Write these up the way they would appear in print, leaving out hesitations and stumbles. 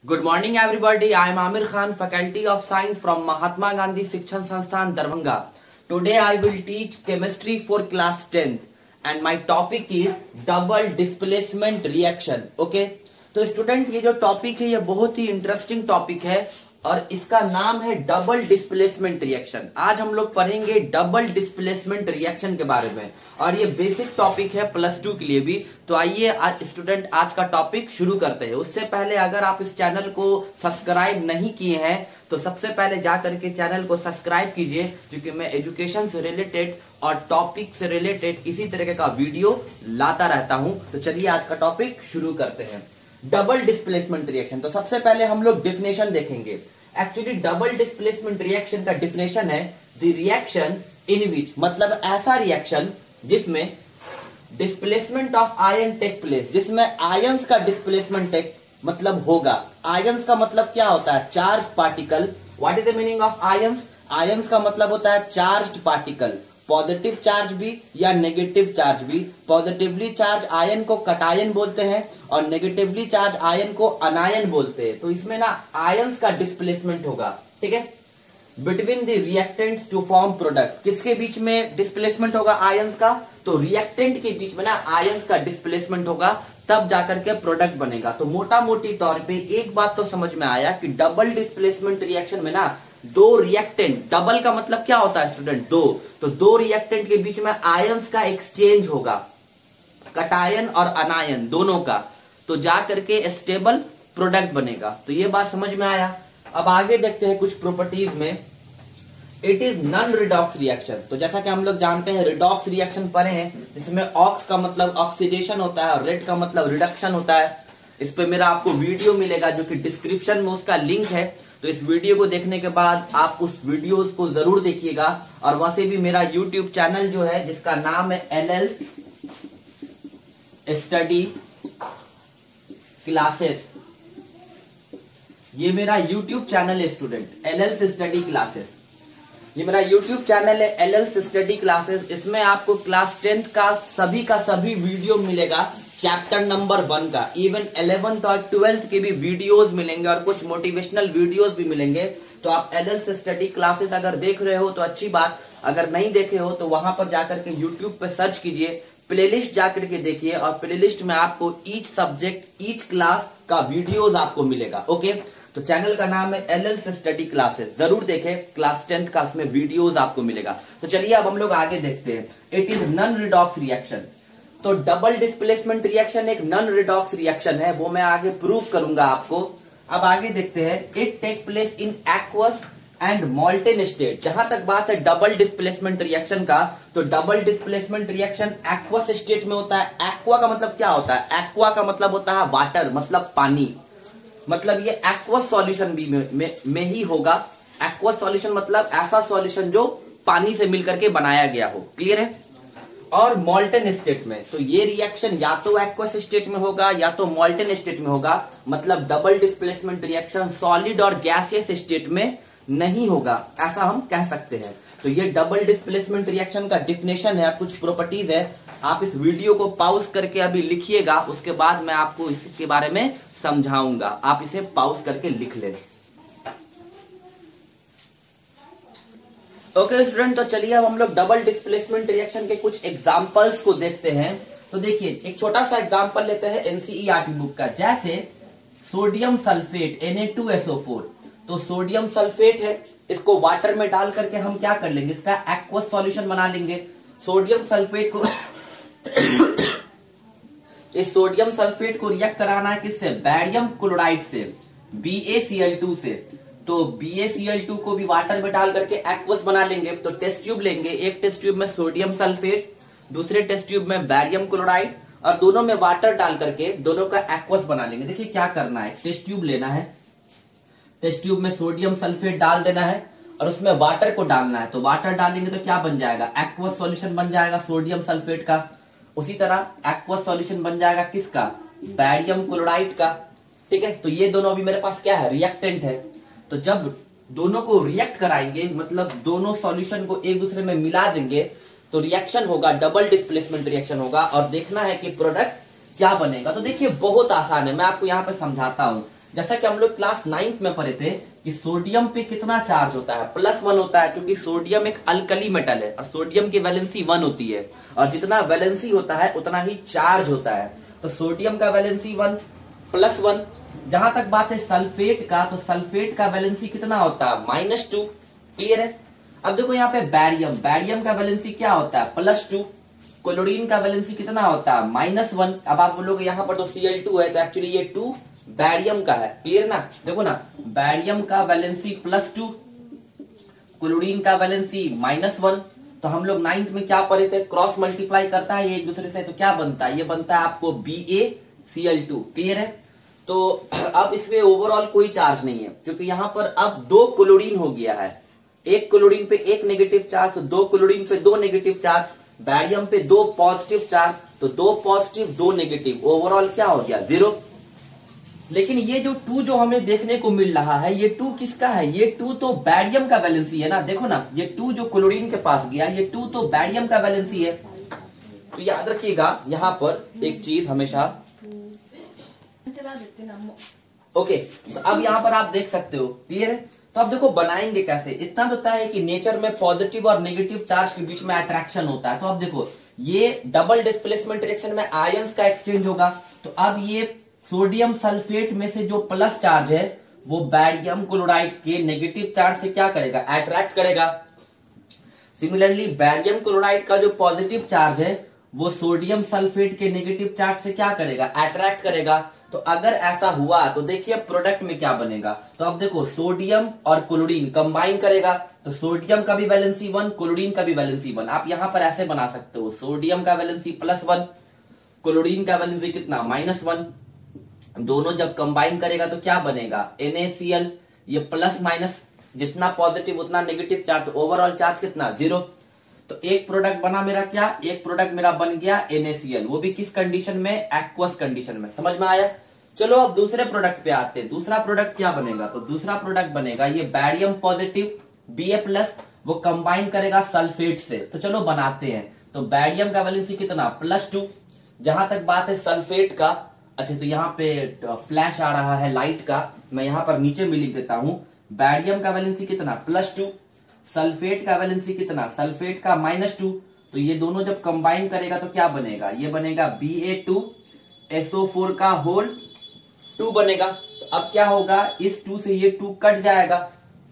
Good morning everybody. I am Amir Khan, Faculty of Science from Mahatma Gandhi Shikshan Sansthan, Darbhanga. Today I will teach chemistry for class 10th and my topic is double displacement reaction. Okay? तो student ये जो topic है ये बहुत ही interesting topic है और इसका नाम है डबल डिस्प्लेसमेंट रिएक्शन। आज हम लोग पढ़ेंगे डबल डिस्प्लेसमेंट रिएक्शन के बारे में और ये बेसिक टॉपिक है +2 के लिए भी। तो आइए स्टूडेंट आज का टॉपिक शुरू करते हैं। उससे पहले अगर आप इस चैनल को सब्सक्राइब नहीं किए हैं तो सबसे पहले जा करके चैनल को सब्सक्राइब कीजिए, क्योंकि मैं एजुकेशन से रिलेटेड और टॉपिक से रिलेटेड इसी तरह का वीडियो लाता रहता हूं। तो चलिए आज का टॉपिक शुरू करते हैं, डबल डिस्प्लेसमेंट रिएक्शन। तो सबसे पहले हम लोग डिफिनेशन देखेंगे। एक्चुअली डबल डिस्प्लेसमेंट रिएक्शन का डिफिनेशन है द रिएक्शन इन विच, मतलब ऐसा रिएक्शन जिसमें displacement of ion take place, जिसमें आयंस का डिस्प्लेसमेंट टेक मतलब होगा। आयंस का मतलब क्या होता है? Charge particle. What is the meaning of ions? Ions का मतलब होता है चार्ज पार्टिकल, पॉजिटिव चार्ज भी या नेगेटिव चार्ज भी। पॉजिटिवली चार्ज आयन को कटायन बोलते हैं और नेगेटिवली चार्ज आयन को अनायन बोलते हैं। तो इसमें ना आयंस का डिस्प्लेसमेंट होगा, ठीक है, between the reactants to form product. किसके बीच में डिस्प्लेसमेंट होगा आयंस का? तो रिएक्टेंट के बीच में ना आयंस का डिस्प्लेसमेंट होगा, तब जाकर के प्रोडक्ट बनेगा। तो मोटा मोटी तौर पे एक बात तो समझ में आया कि डबल डिस्प्लेसमेंट रिएक्शन में ना दो रिएक्टेंट, डबल का मतलब क्या होता है स्टूडेंट? दो। तो दो रिएक्टेंट के बीच में आयंस का एक्सचेंज होगा, कटायन और अनायन दोनों का, तो जाकर के स्टेबल प्रोडक्ट बनेगा। तो ये बात समझ में आया। अब आगे देखते हैं कुछ प्रॉपर्टीज में। It is non redox reaction. तो जैसा कि हम लोग जानते हैं रिडॉक्स रिएक्शन पढ़े हैं, जिसमें ऑक्स का मतलब ऑक्सीडेशन होता है और रेड का मतलब रिडक्शन होता है। इस पे मेरा आपको वीडियो मिलेगा जो कि डिस्क्रिप्शन में उसका लिंक है। तो इस वीडियो को देखने के बाद आप उस वीडियो को जरूर देखिएगा। और वैसे भी मेरा यूट्यूब चैनल जो है जिसका नाम है LL स्टडी क्लासेस, ये मेरा यूट्यूब चैनल है स्टूडेंट, LL स्टडी क्लासेस। ये मेरा यूट्यूब चैनल है LL स्टडी क्लासेस। इसमें आपको क्लास 10th का सभी वीडियो मिलेगा, चैप्टर नंबर 1 का। इवन 11th और 12th के भी वीडियोस मिलेंगे और कुछ मोटिवेशनल वीडियोस भी मिलेंगे। तो आप LL स्टडी क्लासेस अगर देख रहे हो तो अच्छी बात, अगर नहीं देखे हो तो वहां पर जाकर के यूट्यूब पे सर्च कीजिए, प्लेलिस्ट जाकर के देखिए और प्लेलिस्ट में आपको ईच सब्जेक्ट ईच क्लास का वीडियोस आपको मिलेगा। ओके, तो चैनल का नाम है LL स्टडी क्लासेस, जरूर देखें, क्लास 10th का उसमें वीडियोस आपको मिलेगा। तो चलिए अब हम लोग आगे देखते हैं। It is non redox reaction. तो डबल डिस्प्लेसमेंट रिएक्शन एक नॉन रिडॉक्स रिएक्शन है, वो मैं आगे प्रूव करूंगा आपको। अब आगे देखते हैं। It take place in aqueous and molten state. जहां तक बात है डबल डिस्प्लेसमेंट रिएक्शन का, तो double displacement reaction aqueous state में होता है। एक्वा का मतलब क्या होता है? एक्वा का मतलब होता है वाटर, मतलब पानी। मतलब ये एक्वस सॉल्यूशन भी में ही होगा। एक्वस सॉल्यूशन मतलब ऐसा सॉल्यूशन जो पानी से मिलकर के बनाया गया हो। क्लियर है? और मॉल्टेन स्टेट में, तो ये रिएक्शन या तो एक्वस स्टेट में होगा या तो मॉल्टेन स्टेट में होगा। मतलब डबल डिस्प्लेसमेंट रिएक्शन सॉलिड और गैसियस स्टेट में नहीं होगा, ऐसा हम कह सकते हैं। तो ये डबल डिस्प्लेसमेंट रिएक्शन का डिफिनेशन है, कुछ प्रॉपर्टीज है। आप इस वीडियो को पॉज करके अभी लिखिएगा, उसके बाद मैं आपको इसके बारे में समझाऊंगा। आप इसे पॉज करके लिख लें। ओके स्टूडेंट, तो चलिए अब हम लोग डबल डिस्प्लेसमेंट रिएक्शन के कुछ एग्जांपल्स को देखते हैं। तो देखिए एक छोटा सा एग्जांपल लेते हैं NCERT बुक का, जैसे सोडियम सल्फेट Na2SO4। तो सोडियम सल्फेट है, इसको वाटर में डाल करके हम क्या कर लेंगे? इसका एक्वस सॉल्यूशन बना लेंगे। सोडियम सल्फेट को इस सोडियम सल्फेट को रिएक्ट कराना है किससे? बैरियम क्लोराइड से, BaCl2 से। तो BaCl2 को भी वाटर में डाल करके एक्वस बना लेंगे। तो टेस्ट ट्यूब लेंगे, एक टेस्ट ट्यूब में सोडियम सल्फेट, दूसरे टेस्ट ट्यूब में बैरियम क्लोराइड, और दोनों में वाटर डाल करके दोनों का एक्वस बना लेंगे। देखिए क्या करना है, टेस्ट ट्यूब लेना है, टेस्ट ट्यूब में सोडियम सल्फेट डाल देना है और उसमें वाटर को डालना है। तो वाटर डालेंगे तो क्या बन जाएगा? एक्वस सॉल्यूशन बन जाएगा सोडियम सल्फेट का। उसी तरह एक्वस सॉल्यूशन बन जाएगा किसका? बैरियम क्लोराइड का। ठीक है, तो ये दोनों अभी मेरे पास क्या है? रिएक्टेंट है। तो जब दोनों को रिएक्ट कराएंगे, मतलब दोनों सॉल्यूशन को एक दूसरे में मिला देंगे, तो रिएक्शन होगा, डबल डिस्प्लेसमेंट रिएक्शन होगा। और देखना है कि प्रोडक्ट क्या बनेगा। तो देखिए बहुत आसान है, मैं आपको यहाँ पे समझाता हूं। जैसा कि हम लोग क्लास 9th में पढ़े थे कि सोडियम पे कितना चार्ज होता है, +1 होता है, क्योंकि सोडियम एक अल्कली मेटल है और सोडियम की वैलेंसी 1 होती है और जितना वैलेंसी होता है उतना ही चार्ज होता है। तो सोडियम का वैलेंसी 1 +1। जहां तक बात है सल्फेट का, तो सल्फेट का वैलेंसी कितना होता है, -2। क्लियर है। अब देखो यहाँ पे बैरियम, बैरियम का वैलेंसी क्या होता है, +2। क्लोरीन का वैलेंसी कितना होता है, -1। अब आप बोलोगे यहाँ पर तो Cl2 है, तो एक्चुअली ये 2 बैरियम का है। क्लियर ना। देखो ना, बैरियम का वैलेंसी +2, क्लोरीन का वैलेंसी -1। तो हम लोग 9th में क्या पढ़े थे, क्रॉस मल्टीप्लाई करता है ये एक दूसरे से, तो क्या बनता है, ये बनता है आपको BaCl2। क्लियर है। तो अब इसमें ओवरऑल कोई चार्ज नहीं है, क्योंकि यहाँ पर अब 2 क्लोरीन हो गया है, एक क्लोरीन पे 1 नेगेटिव चार्ज, तो 2 क्लोरीन पे 2 नेगेटिव चार्ज, बैरियम पे 2 पॉजिटिव चार्ज, तो 2 पॉजिटिव 2 नेगेटिव, ओवरऑल क्या हो गया, 0। लेकिन ये जो 2 जो हमें देखने को मिल रहा है, ये 2 किसका है, ये 2 तो बैरियम का वैलेंसी है ना। देखो ना, ये 2 जो क्लोरीन के पास गया, ये 2 तो बैरियम का वैलेंसी है। तो याद रखिएगा यहाँ पर एक चीज हमेशा, ओके। तो अब यहाँ पर आप देख सकते हो। क्लियर है। तो अब देखो बनाएंगे कैसे, इतना होता है कि नेचर में पॉजिटिव और नेगेटिव चार्ज के बीच में अट्रैक्शन होता है। तो अब देखो, ये डबल डिस्प्लेसमेंट रिएक्शन में आयंस का एक्सचेंज होगा। तो अब ये सोडियम सल्फेट में से जो प्लस चार्ज है वो बैरियम क्लोराइड के नेगेटिव चार्ज से क्या करेगा, अट्रैक्ट करेगा। सिमिलरली बैरियम क्लोराइड का जो पॉजिटिव चार्ज है वो सोडियम सल्फेट के नेगेटिव चार्ज से क्या करेगा, अट्रैक्ट करेगा। तो अगर ऐसा हुआ तो देखिए प्रोडक्ट में क्या बनेगा। तो अब देखो, सोडियम और क्लोरीन कंबाइन करेगा, तो सोडियम का भी वैलेंसी 1, क्लोरीन का भी वैलेंसी 1। आप यहां पर ऐसे बना सकते हो, सोडियम का वैलेंसी +1, क्लोरीन का वैलेंसी कितना, -1। दोनों जब कंबाइन करेगा तो क्या बनेगा, NaCl। ये प्लस माइनस जितना पॉजिटिव उतना नेगेटिव चार्ज, तो ओवरऑल चार्ज कितना, 0। तो एक प्रोडक्ट बना मेरा क्या, एक प्रोडक्ट मेरा बन गया NaCl, वो भी किस कंडीशन में, एक्वस कंडीशन में। समझ में आया। चलो अब दूसरे प्रोडक्ट पे आते हैं। दूसरा प्रोडक्ट क्या बनेगा, तो दूसरा प्रोडक्ट बनेगा ये बैरियम पॉजिटिव Ba+, वो कंबाइन करेगा सल्फेट से। तो चलो बनाते हैं। तो बैरियम का वैलेंसी कितना, +2। जहां तक बात है सल्फेट का, अच्छा तो यहाँ पे फ्लैश आ रहा है लाइट का, मैं यहाँ पर नीचे में लिख देता हूं। बैरियम का वैलेंसी कितना, +2। सल्फेट का वैलेंसी कितना, सल्फेट का -2। तो ये दोनों जब कंबाइन करेगा तो क्या बनेगा, ये बनेगा Ba2SO4 का होल 2 बनेगा। तो अब क्या होगा, इस 2 से ये 2 कट जाएगा,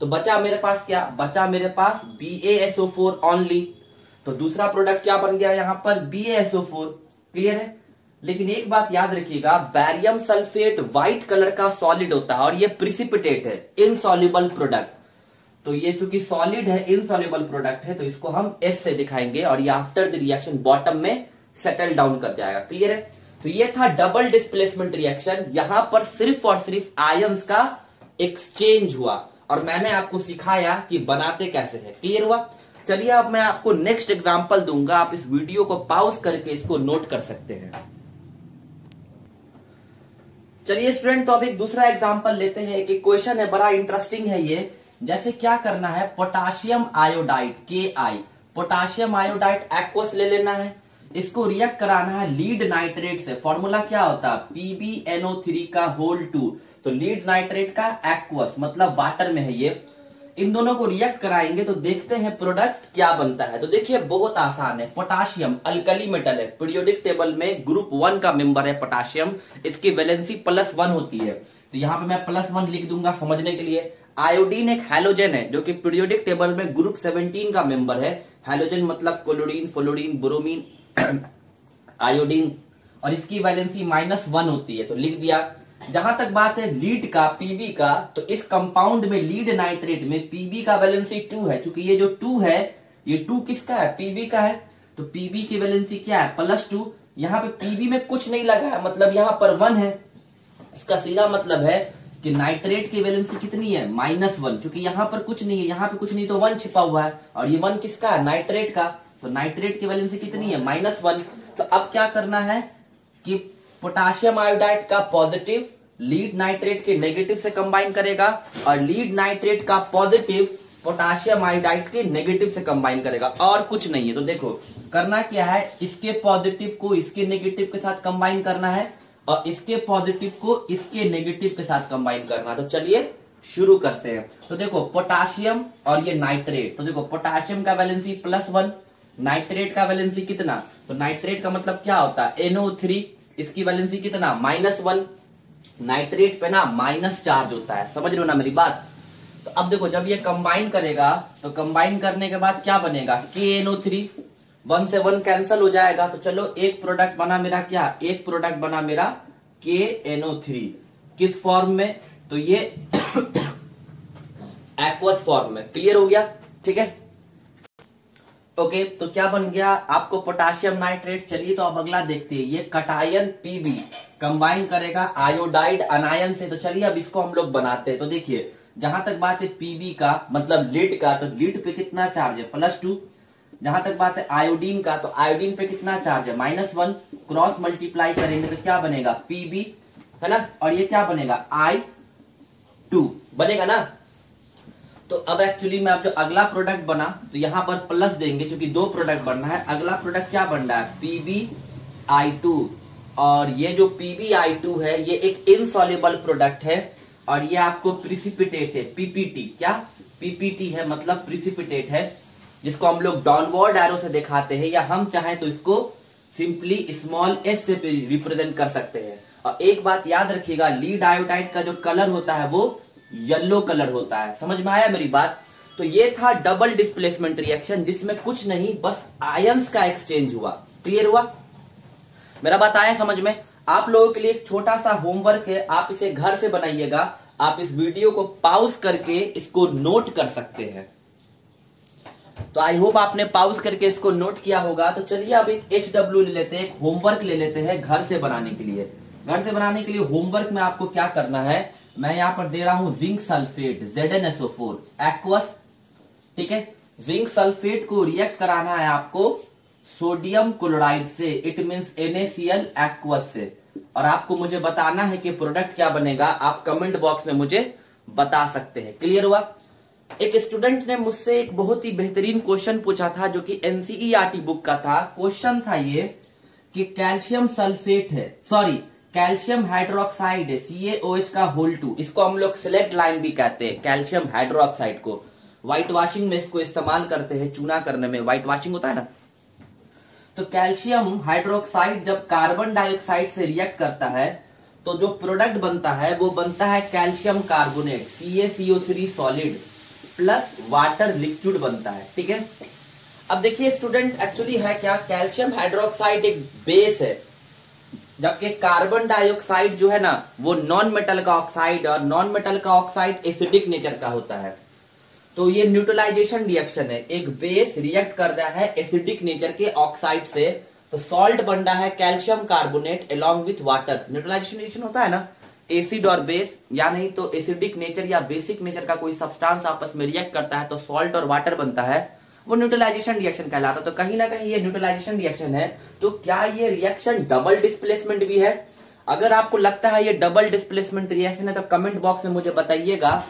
तो बचा मेरे पास क्या, बचा मेरे पास BaSO4 ओनली। तो दूसरा प्रोडक्ट क्या बन गया यहाँ पर, BaSO4। क्लियर है। लेकिन एक बात याद रखिएगा, बैरियम सल्फेट व्हाइट कलर का सॉलिड होता है और ये प्रिसिपिटेट है, इनसॉल्युबल प्रोडक्ट। तो ये चूंकि सॉलिड है, इनसॉल्युबल प्रोडक्ट है, तो इसको हम S से दिखाएंगे और ये आफ्टर द रिएक्शन बॉटम में सेटल डाउन कर जाएगा। क्लियर है। तो ये था डबल डिस्प्लेसमेंट रिएक्शन। यहां पर सिर्फ और सिर्फ आयंस का एक्सचेंज हुआ और मैंने आपको सिखाया कि बनाते कैसे है। क्लियर हुआ। चलिए अब मैं आपको नेक्स्ट एग्जांपल दूंगा, आप इस वीडियो को पॉज करके इसको नोट कर सकते हैं। चलिए स्टूडेंट, तो अब एक दूसरा एग्जांपल लेते हैं। कि क्वेश्चन है, बड़ा इंटरेस्टिंग है ये। जैसे क्या करना है, potassium iodide Ki, potassium iodide aqueous ले लेना है, इसको रिएक्ट कराना है लीड नाइट्रेट से। फॉर्मूला क्या होता है, PbNO3 का होल 2। तो लीड नाइट्रेट का एक्वस मतलब वाटर में है ये। इन दोनों को रिएक्ट कराएंगे तो देखते हैं प्रोडक्ट क्या बनता है। तो देखिए बहुत आसान है। पोटाशियम अल्कली मेटल है, पीरियोडिक टेबल में ग्रुप 1 का मेंबर है पोटाशियम, इसकी वैलेंसी +1 होती है। तो यहाँ पे मैं +1 लिख दूंगा समझने के लिए। आयोडीन एक हैलोजन है जो कि पीरियोडिक टेबल में ग्रुप 17 का मेंबर है। हैलोजन मतलब क्लोरीन, फ्लोरीन, ब्रोमीन, आयोडीन, और इसकी वैलेंसी -1 होती है, तो लिख दिया। जहां तक बात है लीड का, Pb का, तो इस कंपाउंड में लीड नाइट्रेट में Pb का वैलेंसी 2 है। क्योंकि ये जो 2 है, ये 2 किसका है, Pb का है। तो Pb की वैलेंसी क्या है, +2। यहाँ पे Pb में कुछ नहीं लगा है, मतलब यहाँ पर 1 है। इसका सीधा मतलब है कि नाइट्रेट की वैलेंसी कितनी है, -1। क्योंकि यहाँ पर कुछ नहीं है, यहाँ पे कुछ नहीं तो 1 छिपा हुआ है, और ये 1 किसका है, नाइट्रेट का। तो नाइट्रेट की वैलेंसी कितनी है, -1। तो अब क्या करना है कि पोटाशियम आयोडाइड का पॉजिटिव लीड नाइट्रेट के नेगेटिव से कंबाइन करेगा और लीड नाइट्रेट का पॉजिटिव पोटाशियम आयोडाइड के नेगेटिव से कंबाइन करेगा, और कुछ नहीं है। तो देखो करना क्या है, इसके पॉजिटिव को इसके नेगेटिव के साथ कंबाइन करना है और इसके पॉजिटिव को इसके नेगेटिव के साथ कंबाइन करना। तो चलिए शुरू करते हैं। तो देखो पोटाशियम और ये नाइट्रेट, तो देखो पोटाशियम का वैलेंसी +1, नाइट्रेट का वैलेंसी कितना, तो नाइट्रेट का मतलब क्या होता है NO3, इसकी वैलेंसी कितना -1, नाइट्रेट पे ना माइनस चार्ज होता है, समझ रहे हो ना मेरी बात। तो अब देखो जब ये कंबाइन करेगा तो कंबाइन करने के बाद क्या बनेगा KNO3, 1 से 1 कैंसिल हो जाएगा। तो चलो एक प्रोडक्ट बना मेरा क्या, एक प्रोडक्ट बना मेरा KNO3, किस फॉर्म में, तो ये एक्वस फॉर्म में। क्लियर हो गया, ठीक है ओके। तो क्या बन गया आपको पोटाशियम नाइट्रेट। चलिए तो अब अगला देखते हैं, ये कटायन PB कंबाइन करेगा आयोडाइड अनायन से। तो चलिए अब इसको हम लोग बनाते हैं। तो देखिए जहां तक बात है PB का मतलब लीड का, तो लीड पे कितना चार्ज है +2। जहां तक बात है आयोडीन का, तो आयोडीन पे कितना चार्ज है -1। क्रॉस मल्टीप्लाई करेंगे तो क्या बनेगा PB, है ना, और ये क्या बनेगा I2 बनेगा ना। तो अब एक्चुअली में अब जो अगला प्रोडक्ट बना तो यहां पर प्लस देंगे क्योंकि 2 प्रोडक्ट बनना है। अगला प्रोडक्ट क्या बन रहा है PbI2, और ये जो PbI2 है ये एक इनसॉल्युबल प्रोडक्ट है और ये आपको प्रिसिपिटेट है PPT, क्या PPT है मतलब प्रिसिपिटेट है, जिसको हम लोग डाउनवर्ड एरो से दिखाते हैं या हम चाहें तो इसको सिंपली स्मॉल s से रिप्रेजेंट कर सकते हैं। और एक बात याद रखिएगा, लीड आयोडाइड का जो कलर होता है वो येलो कलर होता है, समझ में आया मेरी बात। तो ये था डबल डिस्प्लेसमेंट रिएक्शन जिसमें कुछ नहीं बस आयंस का एक्सचेंज हुआ। क्लियर हुआ, मेरा बात आया समझ में। आप लोगों के लिए एक छोटा सा होमवर्क है, आप इसे घर से बनाइएगा। आप इस वीडियो को पॉज करके इसको नोट कर सकते हैं। तो आई होप आपने पॉज करके इसको नोट किया होगा। तो चलिए अब एक HW ले लेते हैं, एक होमवर्क ले लेते हैं घर से बनाने के लिए। घर से बनाने के लिए होमवर्क में आपको क्या करना है, मैं यहां पर दे रहा हूं जिंक सल्फेट ZnSO4 एक्वस, ठीक है। जिंक सल्फेट को रिएक्ट कराना है आपको सोडियम क्लोराइड से, इट मींस NaCl एक्वस से, और आपको मुझे बताना है कि प्रोडक्ट क्या बनेगा। आप कमेंट बॉक्स में मुझे बता सकते हैं। क्लियर हुआ। एक स्टूडेंट ने मुझसे एक बहुत ही बेहतरीन क्वेश्चन पूछा था जो कि NCERT बुक का था। क्वेश्चन था ये कि कैल्शियम सल्फेट है, सॉरी कैल्शियम हाइड्रोक्साइड है CaOH का होल 2, इसको हम लोग सिलेक्ट लाइन भी कहते हैं। कैल्शियम हाइड्रोक्साइड को व्हाइट वॉशिंग में इसको इस्तेमाल करते हैं, चूना करने में व्हाइट वॉशिंग होता है ना। तो कैल्शियम हाइड्रोक्साइड जब कार्बन डाइऑक्साइड से रिएक्ट करता है तो जो प्रोडक्ट बनता है वो बनता है calcium carbonate CaCO3 solid plus water liquid बनता है, ठीक है। अब देखिए स्टूडेंट एक्चुअली है क्या, कैल्शियम हाइड्रोक्साइड एक बेस है, जबकि कार्बन डाइऑक्साइड जो है ना वो नॉन मेटल का ऑक्साइड, और नॉन मेटल का ऑक्साइड एसिडिक नेचर का होता है। तो ये न्यूट्रलाइजेशन रिएक्शन है, एक बेस रिएक्ट कर रहा है एसिडिक नेचर के ऑक्साइड से, तो सॉल्ट बन रहा है calcium carbonate along with water. Neutralization reaction होता है ना, एसिड और बेस या नहीं तो एसिडिक नेचर या बेसिक नेचर का कोई सब्सटेंस आपस में रिएक्ट करता है तो सॉल्ट और वाटर बनता है, वो न्यूट्रलाइजेशन रिएक्शन कहलाता है। तो कहीं ना कहीं ये न्यूट्रलाइजेशन रिएक्शन है। तो क्या ये रिएक्शन डबल डिस्प्लेसमेंट भी है? अगर आपको लगता है ये डबल डिस्प्लेसमेंट रिएक्शन है तो कमेंट बॉक्स में मुझे बताइएगा,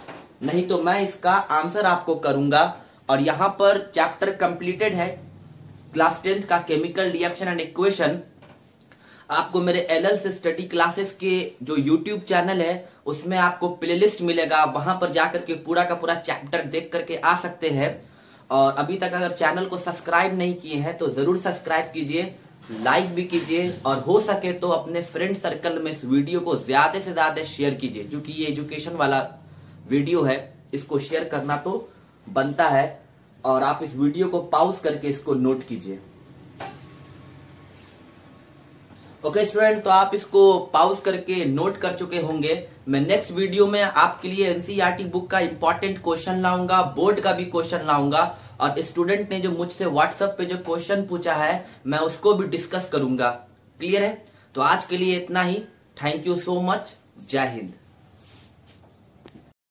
नहीं तो मैं इसका आंसर आपको करूंगा। और यहां पर चैप्टर कंप्लीटेड है क्लास 10th का केमिकल रिएक्शन एंड इक्वेशन। आपको मेरे LL से स्टडी क्लासेस के जो YouTube चैनल है उसमें आपको प्लेलिस्ट मिलेगा, वहां पर जाकर के पूरा का पूरा चैप्टर देख करके आ सकते हैं। और अभी तक अगर चैनल को सब्सक्राइब नहीं किए हैं तो जरूर सब्सक्राइब कीजिए, लाइक भी कीजिए, और हो सके तो अपने फ्रेंड सर्कल में इस वीडियो को ज्यादा से ज्यादा शेयर कीजिए, क्योंकि ये एजुकेशन वाला वीडियो है, इसको शेयर करना तो बनता है। और आप इस वीडियो को पॉज करके इसको नोट कीजिए। ओके स्टूडेंट, तो आप इसको पॉज करके नोट कर चुके होंगे। मैं नेक्स्ट वीडियो में आपके लिए NCERT बुक का इंपॉर्टेंट क्वेश्चन लाऊंगा, बोर्ड का भी क्वेश्चन लाऊंगा, और स्टूडेंट ने जो मुझसे व्हाट्सएप पे जो क्वेश्चन पूछा है मैं उसको भी डिस्कस करूंगा। क्लियर है? तो आज के लिए इतना ही। Thank you so much. जय हिंद।